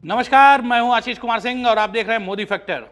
नमस्कार, मैं हूं आशीष कुमार सिंह और आप देख रहे हैं मोदी फैक्टर।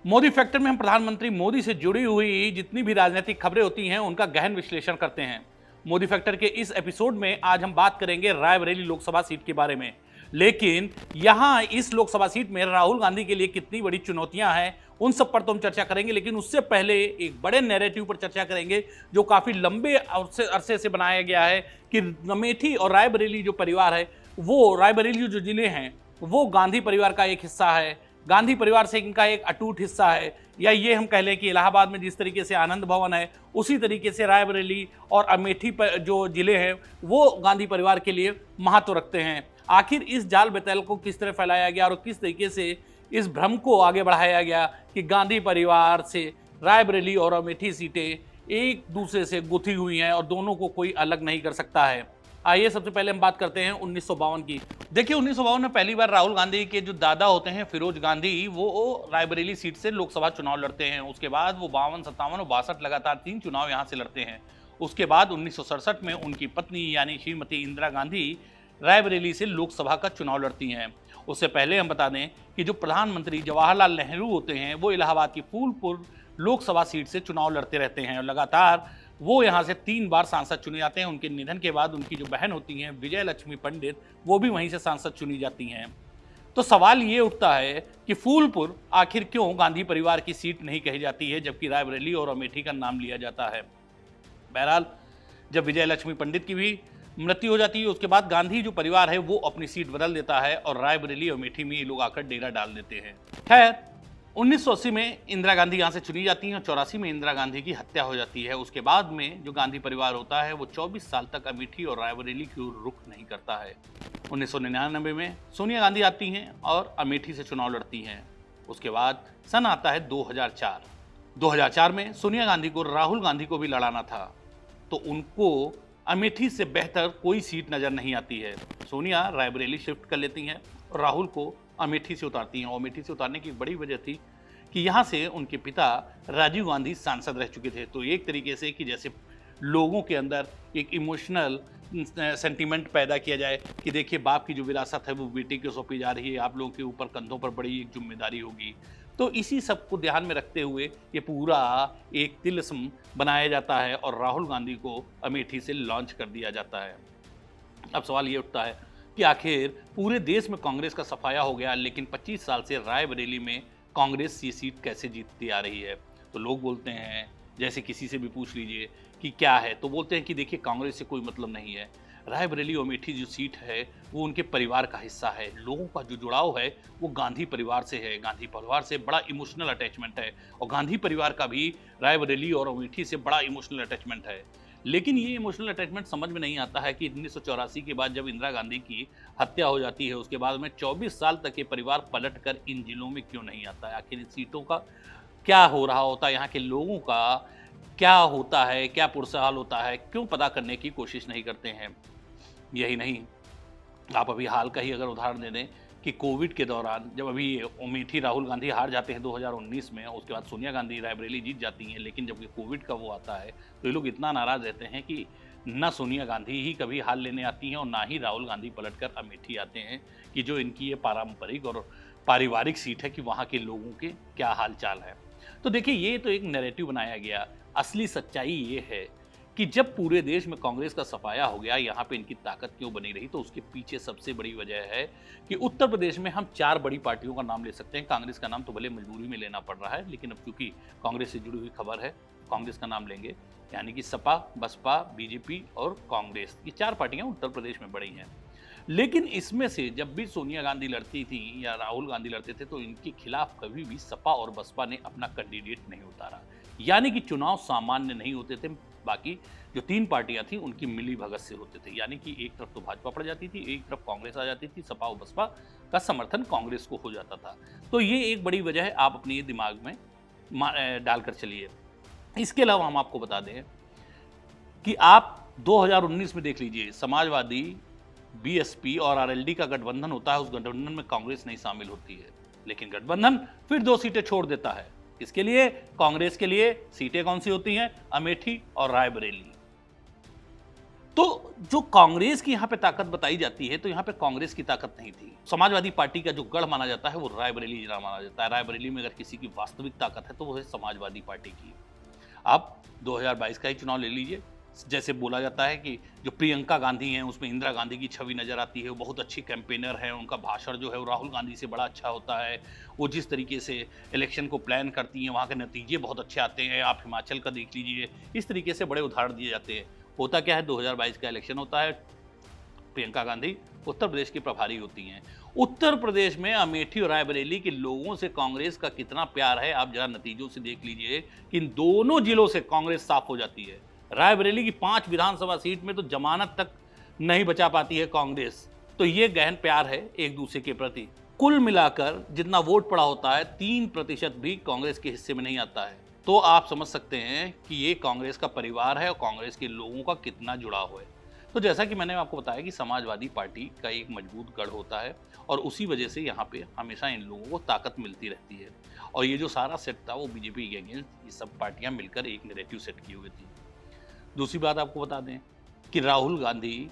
मोदी फैक्टर में हम प्रधानमंत्री मोदी से जुड़ी हुई जितनी भी राजनीतिक खबरें होती हैं उनका गहन विश्लेषण करते हैं। मोदी फैक्टर के इस एपिसोड में आज हम बात करेंगे रायबरेली लोकसभा सीट के बारे में। लेकिन यहां इस लोकसभा सीट में राहुल गांधी के लिए कितनी बड़ी चुनौतियां हैं उन सब पर तो हम चर्चा करेंगे, लेकिन उससे पहले एक बड़े नैरेटिव पर चर्चा करेंगे जो काफी लंबे अरसे से बनाया गया है कि अमेठी और रायबरेली जो परिवार है, वो रायबरेली जो जिले हैं वो गांधी परिवार का एक हिस्सा है, गांधी परिवार से इनका एक अटूट हिस्सा है। या ये हम कह लें कि इलाहाबाद में जिस तरीके से आनंद भवन है, उसी तरीके से रायबरेली और अमेठी पर जो जिले हैं वो गांधी परिवार के लिए महत्व रखते हैं। आखिर इस जाल बेताल को किस तरह फैलाया गया और किस तरीके से इस भ्रम को आगे बढ़ाया गया कि गांधी परिवार से रायबरेली और अमेठी सीटें एक दूसरे से गुथी हुई हैं और दोनों को कोई अलग नहीं कर सकता है। आइए सबसे पहले हम बात करते हैं 1952 की। देखिए 1952 में पहली बार राहुल गांधी के जो दादा होते हैं फिरोज गांधी, वो रायबरेली सीट से लोकसभा चुनाव लड़ते हैं। उसके बाद वो 52, 57 और 62 लगातार 3 चुनाव यहां से लड़ते हैं। उसके बाद 1967 में उनकी पत्नी यानी श्रीमती इंदिरा गांधी रायबरेली से लोकसभा का चुनाव लड़ती हैं। उससे पहले हम बता दें कि जो प्रधानमंत्री जवाहरलाल नेहरू होते हैं वो इलाहाबाद की फूलपुर लोकसभा सीट से चुनाव लड़ते रहते हैं और लगातार वो यहां से 3 बार सांसद चुने जाते हैं। उनके निधन के बाद उनकी जो बहन होती हैं विजय लक्ष्मी पंडित, वो भी वहीं से सांसद चुनी जाती हैं। तो सवाल ये उठता है कि फूलपुर आखिर क्यों गांधी परिवार की सीट नहीं कही जाती है जबकि रायबरेली और अमेठी का नाम लिया जाता है। बहरहाल जब विजय लक्ष्मी पंडित की भी मृत्यु हो जाती है उसके बाद गांधी जो परिवार है वो अपनी सीट बदल देता है और रायबरेली और अमेठी में ये लोग आकर डेरा डाल देते हैं। खैर 1980 में इंदिरा गांधी यहाँ से चुनी जाती हैं और 84 में इंदिरा गांधी की हत्या हो जाती है। उसके बाद में जो गांधी परिवार होता है वो 24 साल तक अमेठी और रायबरेली की ओर रुख नहीं करता है। 1999 में सोनिया गांधी आती हैं और अमेठी से चुनाव लड़ती हैं। उसके बाद सन आता है 2004 में सोनिया गांधी को राहुल गांधी को भी लड़ाना था, तो उनको अमेठी से बेहतर कोई सीट नजर नहीं आती है। सोनिया रायबरेली शिफ्ट कर लेती हैं और राहुल को अमेठी से उतारती हैं। और अमेठी से उतारने की बड़ी वजह थी कि यहाँ से उनके पिता राजीव गांधी सांसद रह चुके थे। तो एक तरीके से कि जैसे लोगों के अंदर एक इमोशनल सेंटीमेंट पैदा किया जाए कि देखिए बाप की जो विरासत है वो बेटे को सौंपी जा रही है, आप लोगों के ऊपर कंधों पर बड़ी एक जिम्मेदारी होगी। तो इसी सब को ध्यान में रखते हुए ये पूरा एक तिलिस्म बनाया जाता है और राहुल गांधी को अमेठी से लॉन्च कर दिया जाता है। अब सवाल ये उठता है कि आखिर पूरे देश में कांग्रेस का सफाया हो गया, लेकिन 25 साल से रायबरेली में कांग्रेस ये सीट कैसे जीतती आ रही है। तो लोग बोलते हैं, जैसे किसी से भी पूछ लीजिए कि क्या है, तो बोलते हैं कि देखिए कांग्रेस से कोई मतलब नहीं है। रायबरेली और अमेठी जो सीट है वो उनके परिवार का हिस्सा है। लोगों का जो जुड़ाव है वो गांधी परिवार से है, गांधी परिवार से बड़ा इमोशनल अटैचमेंट है और गांधी परिवार का भी रायबरेली और अमेठी से बड़ा इमोशनल अटैचमेंट है। लेकिन ये इमोशनल अटैचमेंट समझ में नहीं आता है कि 1984 के बाद जब इंदिरा गांधी की हत्या हो जाती है उसके बाद में 24 साल तक ये परिवार पलट कर इन जिलों में क्यों नहीं आता है। आखिर इन सीटों का क्या हो रहा होता है, यहाँ के लोगों का क्या होता है, क्या पुरसहाल होता है, क्यों पता करने की कोशिश नहीं करते हैं। यही नहीं, आप अभी हाल का ही अगर उदाहरण दे दें कि कोविड के दौरान जब अभी अमेठी राहुल गांधी हार जाते हैं 2019 में, उसके बाद सोनिया गांधी रायबरेली जीत जाती हैं, लेकिन जब ये कोविड का वो आता है तो ये लोग इतना नाराज़ रहते हैं कि ना सोनिया गांधी ही कभी हाल लेने आती हैं और ना ही राहुल गांधी पलटकर अमेठी आते हैं कि जो इनकी ये पारंपरिक और पारिवारिक सीट है कि वहाँ के लोगों के क्या हाल चाल है। तो देखिए ये तो एक नैरेटिव बनाया गया। असली सच्चाई ये है कि जब पूरे देश में कांग्रेस का सफाया हो गया, यहाँ पे इनकी ताकत क्यों बनी रही, तो उसके पीछे सबसे बड़ी वजह है कि उत्तर प्रदेश में हम 4 बड़ी पार्टियों का नाम ले सकते हैं। कांग्रेस का नाम तो भले मजबूरी में लेना पड़ रहा है, लेकिन अब क्योंकि कांग्रेस से जुड़ी हुई खबर है कांग्रेस का नाम लेंगे, यानी कि सपा, बसपा, बीजेपी और कांग्रेस, ये 4 पार्टियां उत्तर प्रदेश में बड़ी हैं। लेकिन इसमें से जब भी सोनिया गांधी लड़ती थी या राहुल गांधी लड़ते थे तो इनके खिलाफ कभी भी सपा और बसपा ने अपना कैंडिडेट नहीं उतारा, यानी कि चुनाव सामान्य नहीं होते थे। बाकी जो 3 पार्टियां थी उनकी मिली भगत से होते थे, यानी कि एक तरफ तो भाजपा पड़ जाती थी, एक तरफ कांग्रेस आ जाती थी, सपा और बसपा का समर्थन कांग्रेस को हो जाता था। तो ये एक बड़ी वजह है, आप अपने दिमाग में डालकर चलिए। इसके अलावा हम आपको बता दें कि आप 2019 में देख लीजिए, समाजवादी, बीएसपी और आरएलडी का गठबंधन होता है, उस गठबंधन में कांग्रेस नहीं शामिल होती है, लेकिन गठबंधन फिर 2 सीटें छोड़ देता है। इसके लिए कांग्रेस के लिए सीटें कौन सी होती हैं? अमेठी और रायबरेली। तो जो कांग्रेस की यहाँ पे ताकत बताई जाती है, तो यहाँ पे कांग्रेस की ताकत नहीं थी। समाजवादी पार्टी का जो गढ़ माना जाता है वो रायबरेली जिला माना जाता है। रायबरेली में अगर किसी की वास्तविक ताकत है तो वो है समाजवादी पार्टी की। आप 2022 का ही चुनाव ले लीजिए, जैसे बोला जाता है कि जो प्रियंका गांधी हैं उसमें इंदिरा गांधी की छवि नजर आती है। वो बहुत अच्छी कैंपेनर हैं, उनका भाषण जो है वो राहुल गांधी से बड़ा अच्छा होता है। वो जिस तरीके से इलेक्शन को प्लान करती हैं, वहाँ के नतीजे बहुत अच्छे आते हैं। आप हिमाचल का देख लीजिए, इस तरीके से बड़े उदाहरण दिए जाते हैं। होता क्या है, 2022 का इलेक्शन होता है, प्रियंका गांधी उत्तर प्रदेश की प्रभारी होती हैं। उत्तर प्रदेश में अमेठी और रायबरेली के लोगों से कांग्रेस का कितना प्यार है, आप जरा नतीजों से देख लीजिए कि इन दोनों जिलों से कांग्रेस साफ हो जाती है। रायबरेली की 5 विधानसभा सीट में तो जमानत तक नहीं बचा पाती है कांग्रेस। तो ये गहन प्यार है एक दूसरे के प्रति। कुल मिलाकर जितना वोट पड़ा होता है, 3% भी कांग्रेस के हिस्से में नहीं आता है। तो आप समझ सकते हैं कि ये कांग्रेस का परिवार है और कांग्रेस के लोगों का कितना जुड़ाव है। तो जैसा कि मैंने आपको बताया कि समाजवादी पार्टी का एक मजबूत गढ़ होता है और उसी वजह से यहाँ पे हमेशा इन लोगों को ताकत मिलती रहती है। और ये जो सारा सेट था वो बीजेपी के अगेंस्ट ये सब पार्टियां मिलकर एक नैरेटिव सेट किए हुए थी। दूसरी बात आपको बता दें कि राहुल गांधी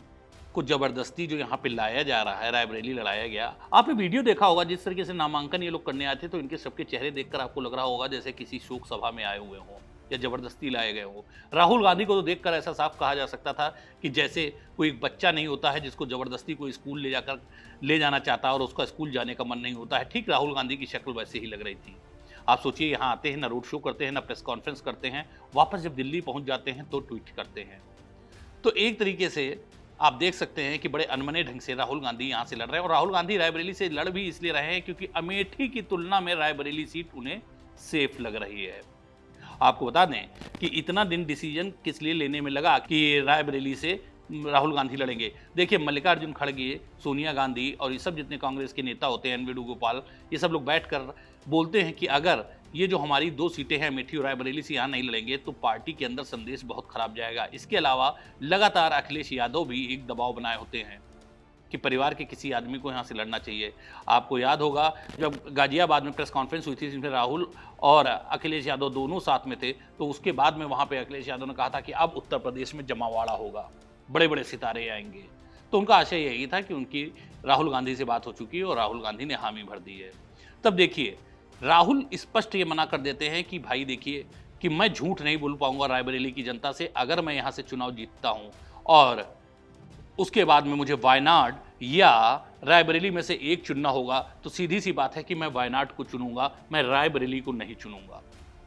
को जबरदस्ती जो यहाँ पे लाया जा रहा है, रायबरेली लड़ाया गया। आपने वीडियो देखा होगा जिस तरीके से नामांकन ये लोग करने आए थे, तो इनके सबके चेहरे देखकर आपको लग रहा होगा जैसे किसी शोक सभा में आए हुए हों या जबरदस्ती लाए गए हों। राहुल गांधी को तो देखकर ऐसा साफ कहा जा सकता था कि जैसे कोई एक बच्चा नहीं होता है जिसको जबरदस्ती कोई स्कूल ले जाना चाहता है और उसका स्कूल जाने का मन नहीं होता है। ठीक राहुल गांधी की शक्ल वैसे ही लग रही थी। आप सोचिए, यहाँ आते हैं, ना रोड शो करते हैं, ना प्रेस कॉन्फ्रेंस करते हैं, वापस जब दिल्ली पहुंच जाते हैं तो ट्वीट करते हैं। तो एक तरीके से आप देख सकते हैं कि बड़े अनमने ढंग से राहुल गांधी यहाँ से लड़ रहे हैं। और राहुल गांधी रायबरेली से लड़ भी इसलिए रहे हैं क्योंकि अमेठी की तुलना में रायबरेली सीट उन्हें सेफ लग रही है। आपको बता दें कि इतना दिन डिसीजन किस लिए लेने में लगा कि रायबरेली से राहुल गांधी लड़ेंगे। देखिए, मल्लिकार्जुन खड़गे, सोनिया गांधी और ये सब जितने कांग्रेस के नेता होते हैं, एन वेणुगोपाल, ये सब लोग बैठकर बोलते हैं कि अगर ये जो हमारी 2 सीटें हैं अमेठी और रायबरेली से यहाँ नहीं लड़ेंगे तो पार्टी के अंदर संदेश बहुत खराब जाएगा। इसके अलावा लगातार अखिलेश यादव भी एक दबाव बनाए होते हैं कि परिवार के किसी आदमी को यहाँ से लड़ना चाहिए। आपको याद होगा जब गाजियाबाद में प्रेस कॉन्फ्रेंस हुई थी जिसमें राहुल और अखिलेश यादव दोनों साथ में थे, तो उसके बाद में वहाँ पे अखिलेश यादव ने कहा था कि अब उत्तर प्रदेश में जमावाड़ा होगा, बड़े बड़े सितारे आएंगे। तो उनका आशय यही था कि उनकी राहुल गांधी से बात हो चुकी है और राहुल गांधी ने हामी भर दी है। तब देखिए, राहुल स्पष्ट ये मना कर देते हैं कि भाई देखिए कि मैं झूठ नहीं बोल पाऊंगा रायबरेली की जनता से। अगर मैं यहाँ से चुनाव जीतता हूँ और उसके बाद में मुझे वायनाड या रायबरेली में से एक चुनना होगा तो सीधी सी बात है कि मैं वायनाड को चुनूंगा, मैं रायबरेली को नहीं चुनूंगा।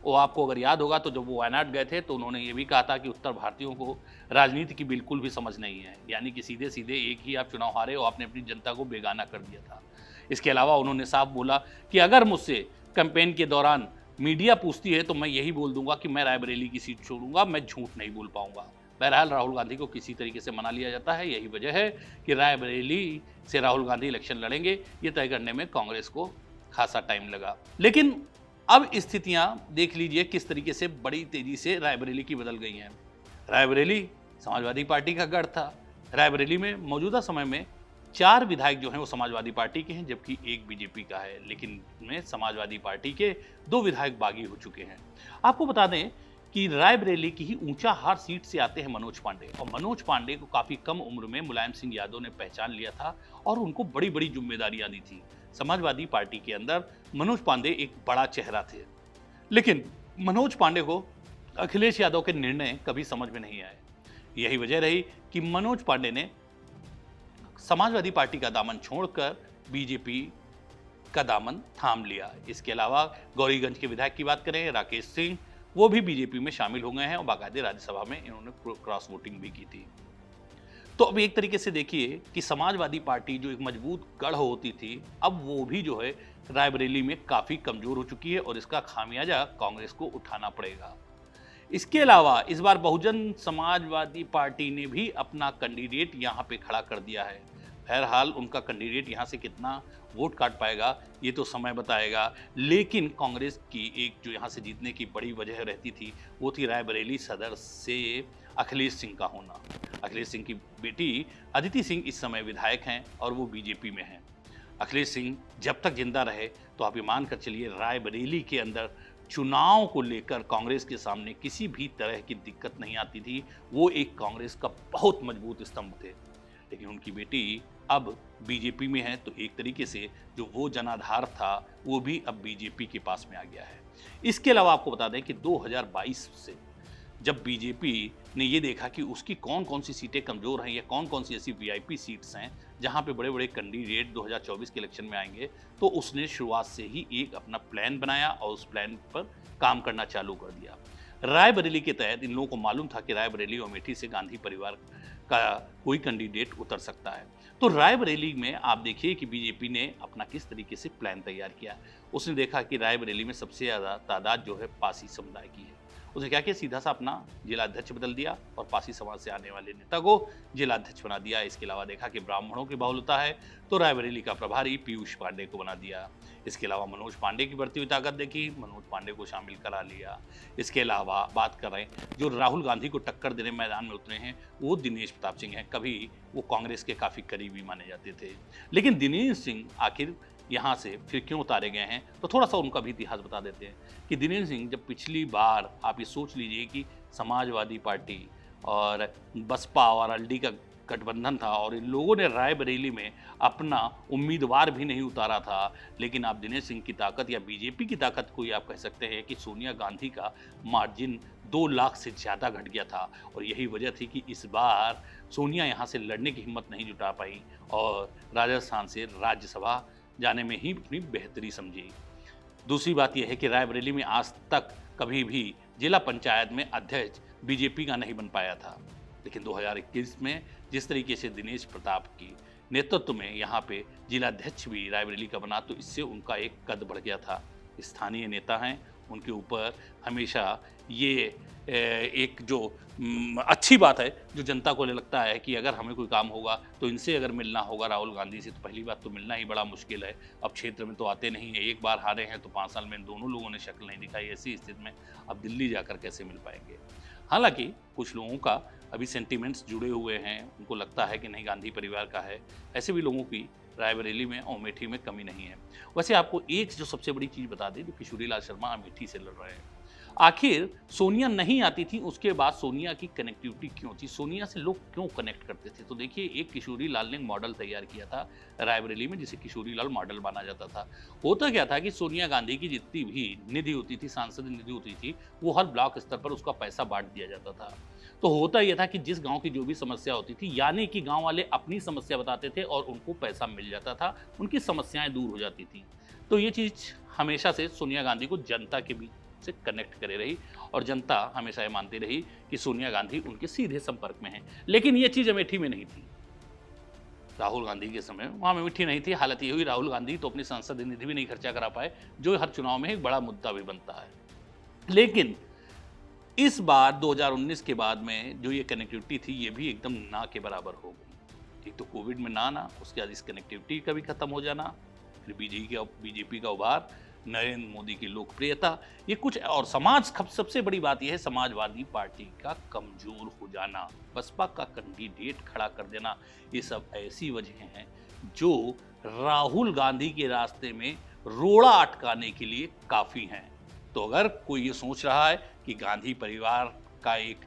वो आपको अगर याद होगा तो जब वो वायनाड गए थे तो उन्होंने ये भी कहा था कि उत्तर भारतीयों को राजनीति की बिल्कुल भी समझ नहीं है, यानी कि सीधे सीधे एक ही आप चुनाव हारे और आपने अपनी जनता को बेगाना कर दिया था। इसके अलावा उन्होंने साफ बोला कि अगर मुझसे कैंपेन के दौरान मीडिया पूछती है तो मैं यही बोल दूंगा कि मैं रायबरेली की सीट छोड़ूंगा, मैं झूठ नहीं बोल पाऊंगा। बहरहाल राहुल गांधी को किसी तरीके से मना लिया जाता है। यही वजह है कि रायबरेली से राहुल गांधी इलेक्शन लड़ेंगे, ये तय करने में कांग्रेस को खासा टाइम लगा। लेकिन अब स्थितियां देख लीजिए किस तरीके से बड़ी तेजी से रायबरेली की बदल गई हैं। रायबरेली समाजवादी पार्टी का गढ़ था। रायबरेली में मौजूदा समय में 4 विधायक जो हैं वो समाजवादी पार्टी के हैं, जबकि 1 बीजेपी का है। लेकिन में समाजवादी पार्टी के 2 विधायक बागी हो चुके हैं। आपको बता दें कि रायबरेली की ही ऊंचाहार सीट से आते हैं मनोज पांडे, और मनोज पांडे को काफी कम उम्र में मुलायम सिंह यादव ने पहचान लिया था और उनको बड़ी बड़ी जिम्मेदारियां दी थी। समाजवादी पार्टी के अंदर मनोज पांडे एक बड़ा चेहरा थे, लेकिन मनोज पांडे को अखिलेश यादव के निर्णय कभी समझ में नहीं आए। यही वजह रही कि मनोज पांडे ने समाजवादी पार्टी का दामन छोड़कर बीजेपी का दामन थाम लिया। इसके अलावा गौरीगंज के विधायक की बात करें, राकेश सिंह, वो भी बीजेपी में शामिल हो गए हैं और बाकायदे राज्यसभा में इन्होंने क्रॉस वोटिंग भी की थी। तो अब एक तरीके से देखिए कि समाजवादी पार्टी जो एक मजबूत गढ़ होती थी, अब वो भी जो है रायबरेली में काफी कमजोर हो चुकी है और इसका खामियाजा कांग्रेस को उठाना पड़ेगा। इसके अलावा इस बार बहुजन समाजवादी पार्टी ने भी अपना कैंडिडेट यहाँ पे खड़ा कर दिया है। बहरहाल उनका कैंडिडेट यहाँ से कितना वोट काट पाएगा ये तो समय बताएगा, लेकिन कांग्रेस की एक जो यहाँ से जीतने की बड़ी वजह रहती थी वो थी रायबरेली सदर से अखिलेश सिंह का होना। अखिलेश सिंह की बेटी अदिति सिंह इस समय विधायक हैं और वो बीजेपी में हैं। अखिलेश सिंह जब तक जिंदा रहे तो आप ये मान कर चलिए रायबरेली के अंदर चुनाव को लेकर कांग्रेस के सामने किसी भी तरह की दिक्कत नहीं आती थी। वो एक कांग्रेस का बहुत मजबूत स्तंभ थे। लेकिन उनकी बेटी अब बीजेपी में है, तो एक तरीके से जो वो जनाधार था वो भी अब बीजेपी के पास में आ गया है। इसके अलावा आपको बता दें कि 2022 से जब बीजेपी ने ये देखा कि उसकी कौन कौन सी सीटें कमजोर हैं या कौन कौन सी ऐसी वीआईपी सीट्स हैं जहां पे बड़े बड़े कैंडिडेट 2024 के इलेक्शन में आएंगे, तो उसने शुरुआत से ही एक अपना प्लान बनाया और उस प्लान पर काम करना चालू कर दिया। रायबरेली के तहत इन लोगों को मालूम था कि रायबरेली और अमेठी से गांधी परिवार का कोई कैंडिडेट उतर सकता है। तो रायबरेली में आप देखिए कि बीजेपी ने अपना किस तरीके से प्लान तैयार किया। उसने देखा कि रायबरेली में सबसे ज़्यादा तादाद जो है पासी समुदाय की है। उसने क्या किया, सीधा सा अपना जिला अध्यक्ष बदल दिया और पासी समाज से आने वाले नेता को जिला अध्यक्ष बना दिया। इसके अलावा देखा कि ब्राह्मणों की बहुलता है, तो रायबरेली का प्रभारी पीयूष पांडे को बना दिया। इसके अलावा मनोज पांडे की बढ़ती हुई ताकत देखी, मनोज पांडे को शामिल करा लिया। इसके अलावा बात कर रहे हैं जो राहुल गांधी को टक्कर देने मैदान में उतरे हैं, वो दिनेश प्रताप सिंह हैं। कभी वो कांग्रेस के काफ़ी करीबी माने जाते थे, लेकिन दिनेश सिंह आखिर यहाँ से फिर क्यों उतारे गए हैं, तो थोड़ा सा उनका भी इतिहास बता देते हैं कि दिनेश सिंह जब पिछली बार, आप ये सोच लीजिए कि समाजवादी पार्टी और बसपा और अल्डी का गठबंधन था और इन लोगों ने रायबरेली में अपना उम्मीदवार भी नहीं उतारा था, लेकिन आप दिनेश सिंह की ताकत या बीजेपी की ताकत को ही आप कह सकते हैं कि सोनिया गांधी का मार्जिन 2 लाख से ज़्यादा घट गया था। और यही वजह थी कि इस बार सोनिया यहाँ से लड़ने की हिम्मत नहीं जुटा पाई और राजस्थान से राज्यसभा जाने में ही अपनी बेहतरी समझी। दूसरी बात यह है कि रायबरेली में आज तक कभी भी जिला पंचायत में अध्यक्ष बीजेपी का नहीं बन पाया था, लेकिन 2021 में जिस तरीके से दिनेश प्रताप की नेतृत्व में यहाँ पे जिला अध्यक्ष भी रायबरेली का बना, तो इससे उनका एक कद बढ़ गया था। स्थानीय नेता हैं, उनके ऊपर हमेशा ये एक जो अच्छी बात है, जो जनता को लगता है कि अगर हमें कोई काम होगा तो इनसे अगर मिलना होगा राहुल गांधी से, तो पहली बात तो मिलना ही बड़ा मुश्किल है। अब क्षेत्र में तो आते नहीं है, एक बार हारे हैं तो 5 साल में दोनों लोगों ने शक्ल नहीं दिखाई। ऐसी स्थिति में अब दिल्ली जाकर कैसे मिल पाएंगे। हालांकि कुछ लोगों का अभी सेंटिमेंट्स जुड़े हुए हैं, उनको लगता है कि नहीं गांधी परिवार का है। ऐसे भी लोगों की रायबरेली में और अमेठी में कमी नहीं है। वैसे आपको एक जो सबसे बड़ी चीज़ बता दें, जो किशोरी लाल शर्मा अमेठी से लड़ रहे हैं। आखिर सोनिया नहीं आती थी, उसके बाद सोनिया की कनेक्टिविटी क्यों थी, सोनिया से लोग क्यों कनेक्ट करते थे? तो देखिए, एक किशोरी लाल ने मॉडल तैयार किया था रायबरेली में, जिसे किशोरी लाल मॉडल माना जाता था। होता क्या था कि सोनिया गांधी की जितनी भी निधि होती थी, सांसद निधि होती थी, वो हर ब्लॉक स्तर पर उसका पैसा बांट दिया जाता था। तो होता यह था कि जिस गांव की जो भी समस्या होती थी, यानी कि गांव वाले अपनी समस्या बताते थे और उनको पैसा मिल जाता था, उनकी समस्याएं दूर हो जाती थी। तो ये चीज़ हमेशा से सोनिया गांधी को जनता के बीच से कनेक्ट करे रही और जनता हमेशा ये मानती रही कि सोनिया गांधी उनके सीधे संपर्क में है। लेकिन ये चीज़ अमेठी में नहीं थी। राहुल गांधी के समय वहाँ अमेठी नहीं थी। हालत ये हुई, राहुल गांधी तो अपनी सांसद निधि भी नहीं खर्चा करा पाए, जो हर चुनाव में एक बड़ा मुद्दा भी बनता है। लेकिन इस बार 2019 के बाद में जो ये कनेक्टिविटी थी, ये भी एकदम ना के बराबर हो गई। एक तो कोविड में ना आना, उसके बाद इस कनेक्टिविटी का भी खत्म हो जाना, फिर बीजेपी का उभार, नरेंद्र मोदी की लोकप्रियता, ये कुछ और सबसे बड़ी बात यह है समाजवादी पार्टी का कमजोर हो जाना, बसपा का कैंडिडेट खड़ा कर देना। ये सब ऐसी वजह हैं जो राहुल गांधी के रास्ते में रोड़ा अटकाने के लिए काफ़ी हैं। तो अगर कोई ये सोच रहा है कि गांधी परिवार का एक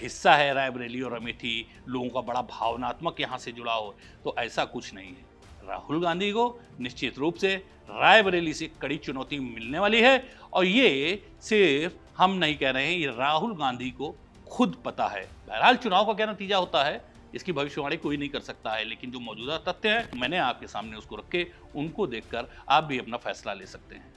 हिस्सा है रायबरेली और अमेठी, लोगों का बड़ा भावनात्मक यहाँ से जुड़ा हो, तो ऐसा कुछ नहीं है। राहुल गांधी को निश्चित रूप से रायबरेली से कड़ी चुनौती मिलने वाली है और ये सिर्फ हम नहीं कह रहे हैं, ये राहुल गांधी को खुद पता है। बहरहाल चुनाव का क्या नतीजा होता है, इसकी भविष्यवाणी कोई नहीं कर सकता है, लेकिन जो मौजूदा तथ्य हैं मैंने आपके सामने उसको रखे, उनको देखकर आप भी अपना फैसला ले सकते हैं।